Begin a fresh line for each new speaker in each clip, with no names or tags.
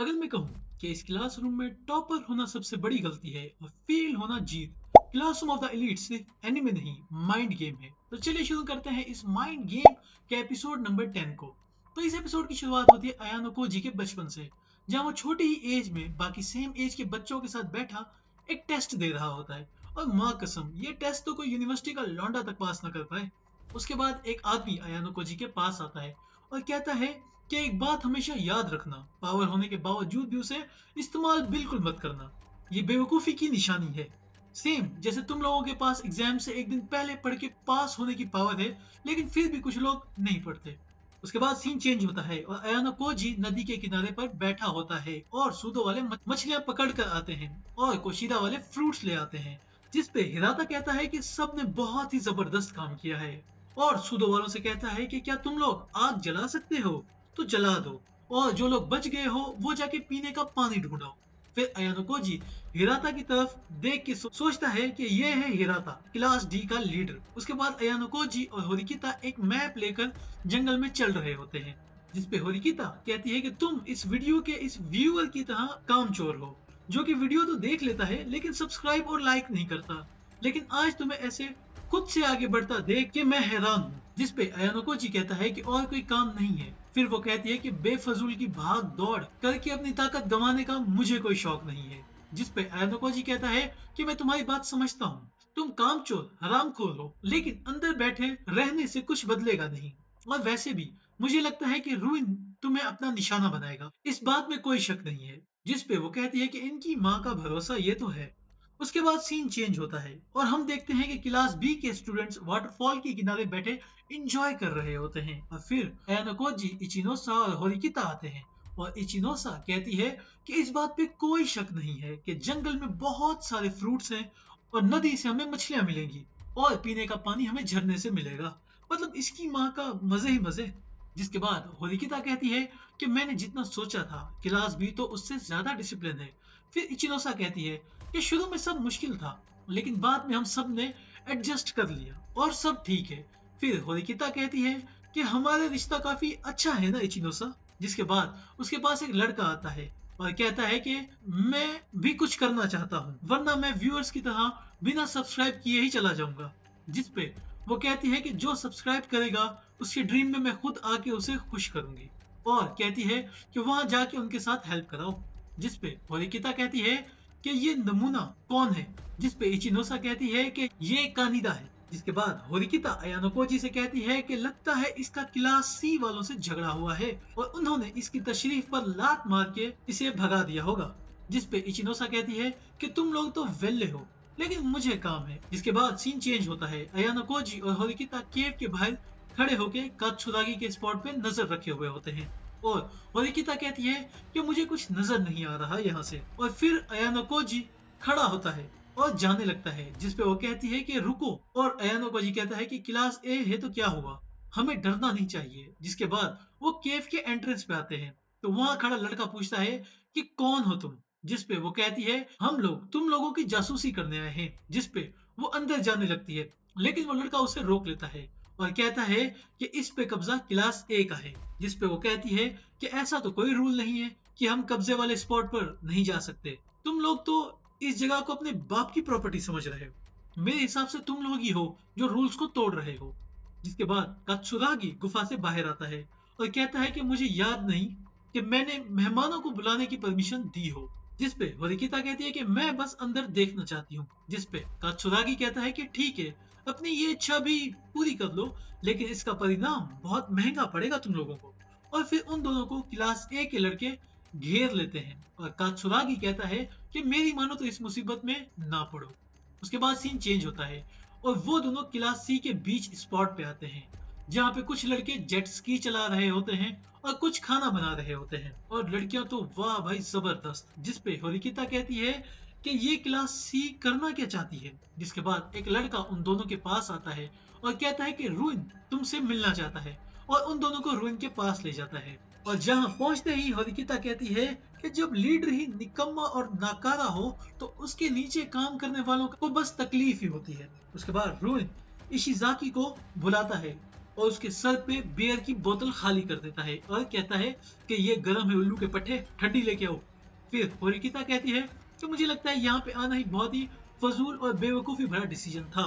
अगर मैं कहूँ कि इस क्लासरूम में टॉपर होना सबसे बड़ी गलती है और फेल होना जीत, क्लासरूम ऑफ द एलीट सिर्फ एनिमे नहीं, माइंड गेम है। तो चलिए शुरू करते हैं इस माइंड गेम के एपिसोड नंबर 10 को। तो इस एपिसोड की शुरुआत होती है अयानो कोजी के बचपन से, जहाँ वो छोटी ही एज में बाकी सेम एज के बच्चों के साथ बैठा एक टेस्ट दे रहा होता है। और माँ कसम, ये टेस्ट तो कोई यूनिवर्सिटी का लौंडा तक पास न कर पाए। उसके बाद एक आदमी अयानो कोजी के पास आता है और कहता है कि एक बात हमेशा याद रखना, पावर होने के बावजूद भी उसे इस्तेमाल बिल्कुल मत करना। ये बेवकूफ़ी की निशानी है। सेम जैसे तुम लोगों के पास एग्जाम से एक दिन पहले पढ़ के पास होने की पावर है, लेकिन फिर भी कुछ लोग नहीं पढ़ते। उसके बाद सीन चेंज होता है और अयानो कोजी नदी के किनारे पर बैठा होता है और सूदो वाले मछलियां पकड़ कर आते हैं और कोशिदा वाले फ्रूट्स ले आते हैं, जिस पे हिराता कहता है कि सब ने बहुत ही जबरदस्त काम किया है। और सूदो वालों से कहता है कि क्या तुम लोग आग जला सकते हो तो जला दो, और जो लोग बच गए हो वो जाके पीने का पानी ढूंढो। फिर अयानो कोजी हिराता की तरफ देख के सोचता है कि ये है हिराता, क्लास डी का लीडर। उसके बाद अयानो कोजी और होरिकिता एक मैप लेकर जंगल में चल रहे होते हैं, जिसपे होरिकिता कहती है कि तुम इस वीडियो के इस व्यूअर की तरह कामचोर हो, जो कि वीडियो तो देख लेता है लेकिन सब्सक्राइब और लाइक नहीं करता। लेकिन आज तुम्हें ऐसे खुद से आगे बढ़ता देख के मैं हैरान हूँ। जिसपे अयानो कोजी कहता है कि और कोई काम नहीं है। फिर वो कहती है कि बेफजूल की भाग दौड़ करके अपनी ताकत गंवाने का मुझे कोई शौक नहीं है। जिसपे अयानो कोजी कहता है कि मैं तुम्हारी बात समझता हूँ, तुम कामचोर हरामखोर हो, लेकिन अंदर बैठे रहने से कुछ बदलेगा नहीं। और वैसे भी मुझे लगता है कि रूइन तुम्हें अपना निशाना बनाएगा, इस बात में कोई शक नहीं है। जिसपे वो कहती है कि इनकी माँ का भरोसा ये तो है। उसके बाद सीन चेंज होता है और हम देखते हैं कि क्लास बी के स्टूडेंट्स वाटरफॉल के किनारे बैठे एंजॉय कर रहे होते हैं। और फिर अयानो कोजी, इचिनोसा और होरिकिता आते हैं और इचिनोसा कहती है कि इस बात पे कोई शक नहीं है कि जंगल में बहुत सारे फ्रूट्स हैं और नदी से हमें मछलियां मिलेंगी और पीने का पानी हमें झरने से मिलेगा। मतलब इसकी माँ का मजे ही मजे। जिसके बाद होरिकिता कहती है कि मैंने जितना सोचा था क्लास बी तो उससे ज्यादा डिसिप्लिन है। फिर इचिनोसा कहती है कि शुरू में सब मुश्किल था, लेकिन बाद में हम सब ने एडजस्ट कर लिया और सब ठीक है। फिर होरिकिता कहती है कि हमारा रिश्ता काफी अच्छा है ना इचिनोसा। जिसके बाद उसके पास एक लड़का आता है और कहता है कि मैं भी कुछ करना चाहता हूँ, वरना मैं व्यूअर्स की तरह बिना सब्सक्राइब किए ही चला जाऊंगा। जिसपे वो कहती है कि जो सब्सक्राइब करेगा उसके ड्रीम में मैं खुद आके उसे खुश करूंगी, और कहती है कि वहां जाके उनके साथ हेल्प कराओ। जिसपे होरिकिता कहती है कि ये नमूना कौन है। जिसपे इचिनोसा कहती है कि ये कानिदा है। जिसके बाद होरिकिता अयानो कोजी से कहती है कि लगता है इसका क्लास सी वालों से झगड़ा हुआ है और उन्होंने इसकी तशरीफ पर लात मार के इसे भगा दिया होगा। जिसपे इचिनोसा कहती है कि तुम लोग तो वेल्ले हो, लेकिन मुझे काम है। जिसके बाद सीन चेंज होता है। अयानो कोजी और होरिकिता केव के बाहर खड़े होके कात्सुरागी के स्पॉट पे नजर रखे हुए होते हैं और होरिकिता कहती है कि मुझे कुछ नजर नहीं आ रहा यहाँ से। और फिर अयानो कोजी खड़ा होता है और जाने लगता है, जिसपे वो कहती है कि रुको, और अयानो कोजी कहता है कि क्लास ए है तो क्या हुआ, हमें डरना नहीं चाहिए। जिसके बाद वो केव के एंट्रेंस पे आते हैं तो वहां खड़ा लड़का पूछता है कि कौन हो तुम। जिसपे वो कहती है हम लोग तुम लोगों की जासूसी करने आए हैं। जिसपे वो अंदर जाने लगती है, लेकिन वो लड़का उसे रोक लेता है और कहता है कि इस पे कब्जा क्लास ए का है। जिसपे वो कहती है कि ऐसा तो कोई रूल नहीं है कि हम कब्जे वाले स्पॉट पर नहीं जा सकते, तुम लोग तो इस जगह को अपने बाप की प्रॉपर्टी समझ रहे हो, मेरे हिसाब से तुम लोग ही हो जो रूल्स को तोड़ रहे हो। जिसके बाद कात्सुरागी गुफा से बाहर आता है और कहता है कि मुझे याद नहीं कि मैंने मेहमानों को बुलाने की परमिशन दी हो। जिसपे होरिकिता कहती है कि मैं बस अंदर देखना चाहती हूँ। जिसपे कात्सुरागी कहता है कि ठीक है, अपनी ये इच्छा भी पूरी कर लो, लेकिन इसका परिणाम बहुत महंगा पड़ेगा तुम लोगों को। और फिर उन दोनों को क्लास ए के लड़के घेर लेते हैं और कात्सुरागी कहता है कि मेरी मानो तो इस मुसीबत में ना पड़ो। उसके बाद सीन चेंज होता है और वो दोनों क्लास सी के बीच स्पॉट पे आते हैं, जहाँ पे कुछ लड़के जेट स्की चला रहे होते हैं और कुछ खाना बना रहे होते हैं, और लड़कियां तो वाह भाई जबरदस्त। जिसपे होरिकिता कहती है कि ये क्लास सी करना क्या चाहती है। जिसके बाद एक लड़का उन दोनों के पास आता है और कहता है कि रूइन तुमसे मिलना चाहता है, और उन दोनों को रूइन के पास ले जाता है। और जहां पहुंचते ही होरिकिता कहती है कि जब लीडर ही निकम्मा और नाकारा हो तो उसके नीचे काम करने वालों को बस तकलीफ ही होती है। उसके बाद रूइन इशिजाकी को बुलाता है और उसके सर पे बियर की बोतल खाली कर देता है और कहता है कि ये गर्म है उल्लू के पट्टे, ठंडी लेके आओ। फिर होरिकिता कहती है कि मुझे लगता है यहाँ पे आना ही बहुत ही फजूल और बेवकूफी भरा डिसीजन था।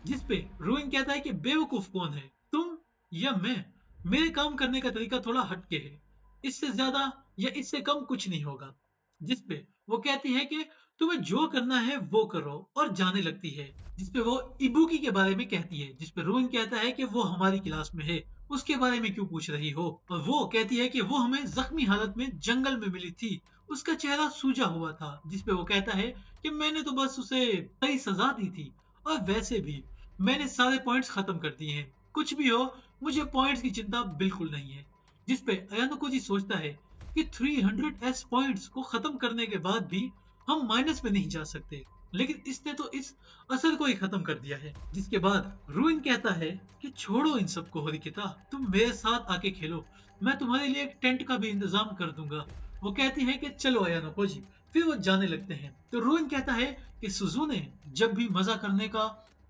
जिस पे रोइन कहता है कि बेवकूफ कौन है, तुम या मैं? मेरे काम करने का तरीका थोड़ा हटके है, इससे ज्यादा या इससे कम कुछ नहीं होगा। जिस पे वो कहती है कि तुम्हें जो करना है वो करो और जाने लगती है। जिसपे वो इबुकी के बारे में कहती है, जिसपे रोइन कहता है कि वो हमारी क्लास में है, उसके बारे में क्यों पूछ रही हो। और वो कहती है कि वो हमें जख्मी हालत में जंगल में मिली थी, उसका चेहरा सूजा हुआ था। जिसपे वो कहता है कि मैंने तो बस उसे सही सजा दी थी और वैसे भी मैंने सारे पॉइंट्स खत्म कर दिए हैं, कुछ भी हो मुझे पॉइंट्स की चिंता बिल्कुल नहीं है। जिसपे अयानो जी सोचता है कि 300 पॉइंट्स को खत्म करने के बाद भी हम माइनस में नहीं जा सकते, लेकिन इसने तो इस असर को ही खत्म कर दिया है। जिसके बाद रुइन कहता है कि छोड़ो इन सबको होरिकिता, तुम मेरे साथ आके खेलो, मैं तुम्हारे लिए एक टेंट का भी इंतजाम कर दूंगा। वो कहती है कि चलो अयानो जी। फिर वो जाने लगते हैं तो रुइन कहता है कि सुजुने, जब भी मजा करने का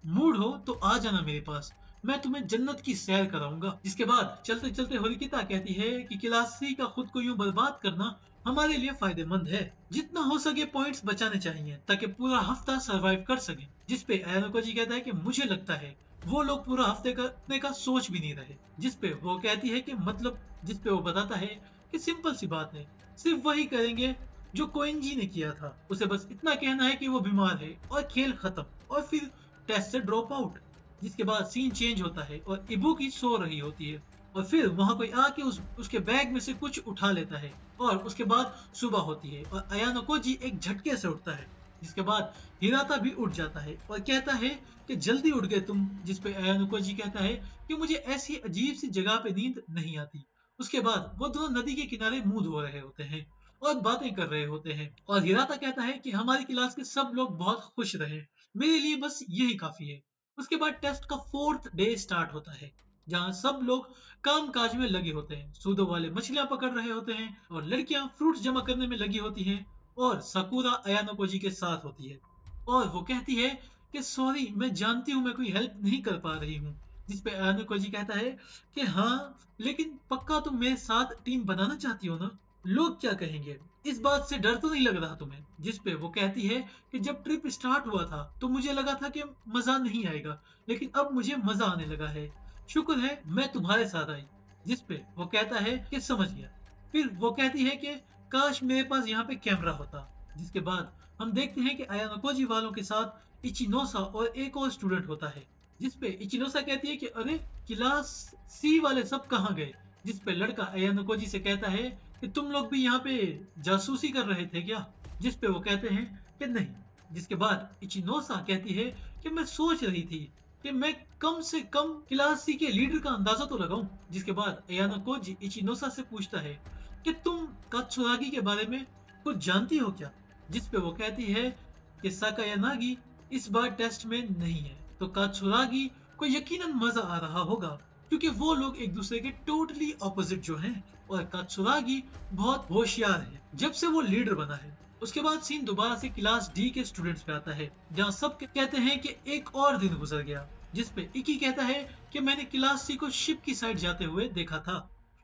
मूड हो तो आ जाना मेरे पास, मैं तुम्हें जन्नत की सैर कराऊंगा। जिसके बाद चलते चलते होरिकिता कहती है कि क्लास सी का खुद को यूं बर्बाद करना हमारे लिए फायदेमंद है, जितना हो सके पॉइंट्स बचाने चाहिए ताकि पूरा हफ्ता सरवाइव कर सके। जिसपे अयानो जी कहता है कि मुझे लगता है वो लोग पूरा हफ्ते करने का सोच भी नहीं रहे। जिसपे वो कहती है कि मतलब, जिसपे वो बताता है कि सिंपल सी बात है, सिर्फ वही करेंगे जो कोएंजी ने किया था, उसे बस इतना कहना है कि वो बीमार है और खेल खत्म, और फिर टेस्ट से ड्रॉप आउट। जिसके बाद सीन चेंज होता है और इबुकी सो रही होती है और फिर वहां कोई आके उसके बैग में से कुछ उठा लेता है और उसके बाद सुबह होती है और अयानो जी एक झटके से उठता है। जिसके बाद हिराता भी उठ जाता है और कहता है कि जल्दी उठ गए तुम। जिसपे अयानो जी कहता है कि मुझे ऐसी अजीब सी जगह पे नींद नहीं आती। उसके बाद वो दोनों नदी के किनारे मुंह धो रहे होते हैं और बातें कर रहे होते हैं और हिराता कहता है कि हमारी क्लास के सब लोग बहुत खुश रहे, मेरे लिए बस यही काफी है। उसके बाद टेस्ट का 4th डे स्टार्ट होता है, जहाँ सब लोग काम काज में लगे होते हैं। सूदो वाले मछलियां पकड़ रहे होते हैं और लड़कियां फ्रूट्स जमा करने में लगी होती हैं और साकुरा अयानो जी के साथ होती है और वो कहती है कि सॉरी, मैं जानती हूँ मैं कोई हेल्प नहीं कर पा रही हूँ। जिसपे अयानो जी कहता है कि हाँ, लेकिन पक्का तुम मेरे साथ टीम बनाना चाहती हो ना, लोग क्या कहेंगे, इस बात से डर तो नहीं लग रहा तुम्हें। जिसपे वो कहती है कि जब ट्रिप स्टार्ट हुआ था तो मुझे लगा था कि मजा नहीं आएगा, लेकिन अब मुझे मजा आने लगा है, शुक्र है मैं तुम्हारे साथ आई। जिसपे वो कहता है कि समझ गया। फिर वो कहती है कि काश मेरे पास यहाँ पे कैमरा होता। जिसके बाद हम देखते हैं कि अयानो जी वालों के साथ इचिनोसा और एक और स्टूडेंट होता है। जिसपे इचिनोसा कहती है कि अरे, क्लास सी वाले सब कहाँ गए। जिसपे लड़का अयानो जी से कहता है कि तुम लोग भी यहाँ पे जासूसी कर रहे थे क्या। जिसपे वो कहते हैं कि नहीं। जिसके बाद इचिनोसा कहती है कि मैं सोच रही थी कि मैं कम से कम क्लास सी के लीडर का अंदाजा तो लगाऊं। जिसके बाद अयानो जी इचिनोसा से पूछता है कि तुम कात्सुरागी के बारे में कुछ जानती हो क्या। जिसपे वो कहती है कि साकायानागी इस बार टेस्ट में नहीं है, तो कात्सुरागी को यकीनन मजा आ रहा होगा, क्योंकि वो लोग एक दूसरे के टोटली ऑपोजिट जो हैं और कात्सुरागी बहुत होशियार है जब से वो लीडर बना है। उसके बाद सीन दोबारा से क्लास डी के स्टूडेंट्स पे आता है, जहाँ सब कहते हैं कि एक और दिन गुजर गया। जिसपे इकी कहता है कि मैंने क्लास सी को शिप की साइड जाते हुए देखा था,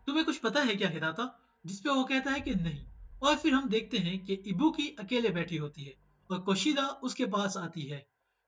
तुम्हें कुछ पता है क्या हिराता। जिसपे वो कहता है कि नहीं। और फिर हम देखते हैं कि इबुकी अकेले बैठी होती है और कोशिदा उसके पास आती है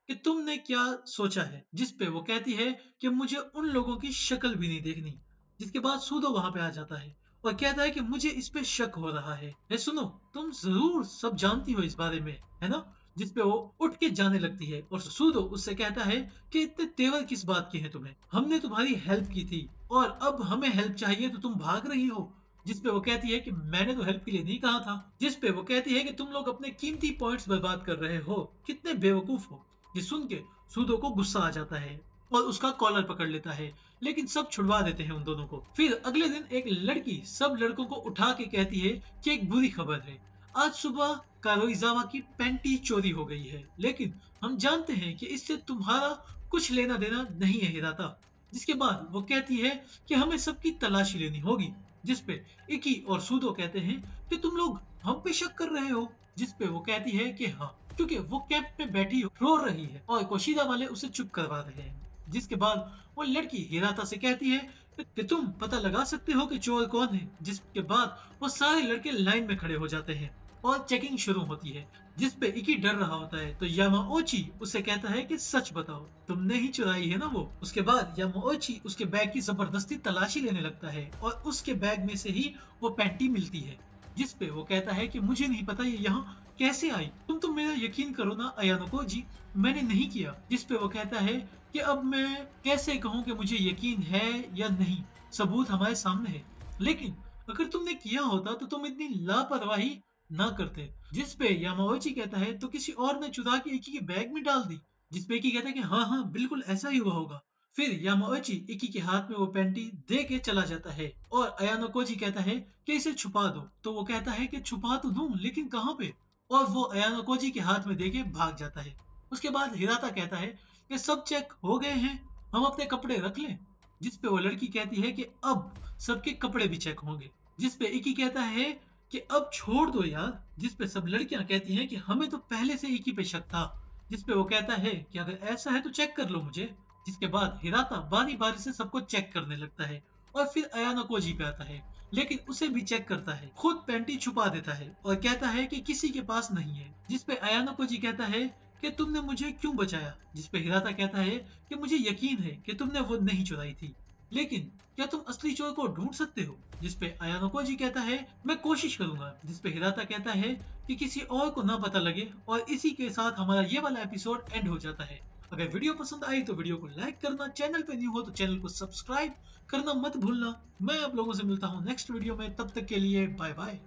कि तुमने क्या सोचा है। जिसपे वो कहती है कि मुझे उन लोगों की शक्ल भी नहीं देखनी। जिसके बाद सूदो वहां पे आ जाता है और कहता है कि मुझे इस पे शक हो रहा है। सुनो, तुम जरूर सब जानती हो इस बारे में, है ना। जिसपे वो उठ के जाने लगती है और सूदो उससे कहता है कि इतने तेवर किस बात के हैं तुम्हें, हमने तुम्हारी हेल्प की थी और अब हमें हेल्प चाहिए तो तुम भाग रही हो। जिसपे वो कहती है कि मैंने तो हेल्प के लिए नहीं कहा था। जिसपे वो कहती है कि तुम लोग अपने कीमती पॉइंट्स बर्बाद कर रहे हो, कितने बेवकूफ हो। ये सुन के सूदो को गुस्सा आ जाता है और उसका कॉलर पकड़ लेता है, लेकिन सब छुड़वा देते हैं उन दोनों को। फिर अगले दिन एक लड़की सब लड़कों को उठा के कहती है कि एक बुरी खबर है, आज सुबह कारोइजावा की पैंटी चोरी हो गई है, लेकिन हम जानते हैं कि इससे तुम्हारा कुछ लेना देना नहीं है हिराता। जिसके बाद वो कहती है कि हमें सबकी तलाशी लेनी होगी। जिसपे इकी और सूदो कहते हैं कि तुम लोग हम पे शक कर रहे हो। जिसपे वो कहती है कि हाँ, क्योंकि वो कैंप में बैठी रो रही है और कोशिदा वाले उसे चुप करवा रहे हैं। जिसके बाद वो लड़की हिराता से कहती है कि तुम पता लगा सकते हो कि चोर कौन है। जिसके बाद वो सारे लड़के लाइन में खड़े हो जाते हैं और चेकिंग शुरू होती है, जिसपे इकी डर रहा होता है। तो यामाओची उसे कहता है कि सच बताओ, तुमने ही चुराई है ना वो। उसके बाद यामाओची उसके बैग की जबरदस्ती तलाशी लेने लगता है और उसके बैग में से ही वो पैंटी मिलती है, जिसपे वो कहता है कि मुझे नहीं पता ये यहाँ कैसे आई। तुम तो मेरा यकीन करो ना अयानुको जी, मैंने नहीं किया। जिसपे वो कहता है कि अब मैं कैसे कहूँ कि मुझे यकीन है या नहीं, सबूत हमारे सामने है। लेकिन अगर तुमने किया होता तो तुम इतनी लापरवाही ना करते। जिसपे यामाओची कहता है तो किसी और ने चुरा के इकी के बैग में डाल दी। जिसपे इकी कहता है कि हाँ हाँ बिल्कुल ऐसा ही हुआ होगा। फिर यामाओची इकी के हाथ में वो पैंटी दे के चला जाता है और अयानोकोजी कहता है कि इसे छुपा दो। तो वो कहता है कि छुपा तो दूं लेकिन कहाँ पे, और वो अयानोकोजी के हाथ में देके भाग जाता है। उसके बाद हिराता कहता है कि सब चेक हो गए हैं, हम अपने कपड़े रख लें। जिसपे वो लड़की कहती है कि अब सबके कपड़े भी चेक होंगे। जिसपे इकी कहता है कि अब छोड़ दो यार। जिसपे सब लड़कियां कहती हैं कि हमें तो पहले से इकी पे शक था। जिसपे वो कहता है कि अगर ऐसा है तो चेक कर लो मुझे। जिसके बाद हिराता बारी बारी से सबको चेक करने लगता है और फिर अयानोकोजी पे आता है, लेकिन उसे भी चेक करता है, खुद पैंटी छुपा देता है और कहता है कि किसी के पास नहीं है। जिसपे अयानोकोजी कहता है कि तुमने मुझे क्यों बचाया। जिसपे हिराता कहता है कि मुझे यकीन है कि तुमने वो नहीं चुराई थी, लेकिन क्या तुम असली चोर को ढूंढ सकते हो। जिसपे अयानोकोजी कहता है मैं कोशिश करूंगा। जिसपे हिराता कहता है कि किसी और को ना पता लगे, और इसी के साथ हमारा ये वाला एपिसोड एंड हो जाता है। अगर वीडियो पसंद आई तो वीडियो को लाइक करना, चैनल पे न्यू हो तो चैनल को सब्सक्राइब करना मत भूलना। मैं आप लोगों से मिलता हूँ नेक्स्ट वीडियो में, तब तक के लिए बाय बाय।